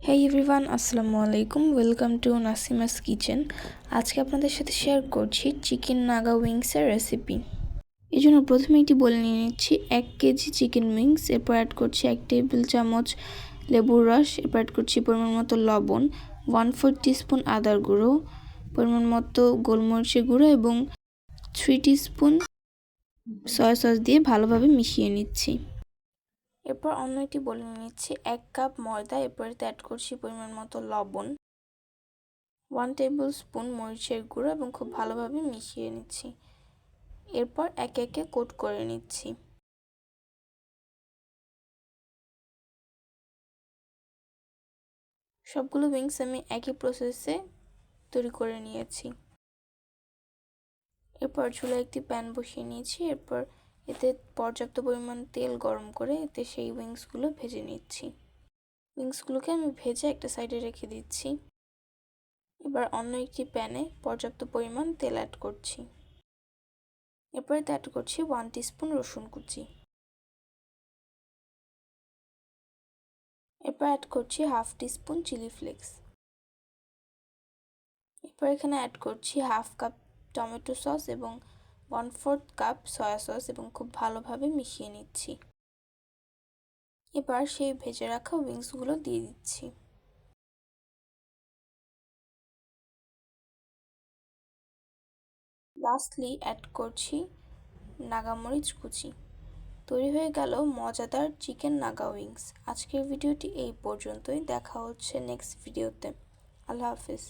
হেই everyone, আসসালামু আলাইকুম। Welcome to Nasima's kitchen. আজকে আপনাদের সাথে শেয়ার করছি চিকেন নাগা উইংসের রেসিপি। এই জন্য প্রথমে এটি বলে নিয়ে নিচ্ছি 1 কেজি চিকেন উইংস। এরপর অ্যাড করছি 1 টেবিল চামচ লেবুর রস। এরপর অ্যাড করছি পরিমাণ মতো লবণ, 1/4 টিস্পুন আদার গুঁড়ো, পরিমাণ মতো গোলমরিচের গুঁড়ো এবং 3 টিস্পুন সয়া সস দিয়ে ভালোভাবে মিশিয়ে নিচ্ছি। এরপর অন্য একটি বলে নিচ্ছি 1 কাপ ময়দা। এরপর অ্যাড করছি পরিমাণ মতো লবণ, 1 টেবিল স্পুন মরিচের গুঁড়ো এবং খুব ভালোভাবে মিশিয়ে নিচ্ছি। এরপর একে একে কোট করে নিচ্ছি। সবগুলো উইংস আমি একই প্রসেসে তৈরি করে নিয়েছি। এরপর চুলায় একটি প্যান বসিয়ে নিয়েছি। এরপর এতে পর্যাপ্ত পরিমাণ তেল গরম করে এতে সেই উইংসগুলো ভেজে নিচ্ছি। উইংসগুলোকে আমি ভেজে একটা সাইডে রেখে দিচ্ছি। এবার অন্য একটি প্যানে পর্যাপ্ত পরিমাণ তেল অ্যাড করছি। এরপরে অ্যাড করছি 1 টিস্পুন রসুন কুচি। এরপর অ্যাড করছি 1/2 টিস্পুন চিলি ফ্লেক্স। এরপর এখানে অ্যাড করছি 1/2 কাপ টমেটো সস এবং 1/4 কাপ সয়া সস এবং খুব ভালোভাবে মিশিয়ে নিচ্ছি। এবার সেই ভেজে রাখা উইংসগুলো দিয়ে দিচ্ছি। লাস্টলি অ্যাড করছি নাগামরিচ কুচি। তৈরি হয়ে গেল মজাদার চিকেন নাগা উইংস। আজকের ভিডিওটি এই পর্যন্তই। দেখা হচ্ছে নেক্সট ভিডিওতে। আল্লাহ হাফিজ।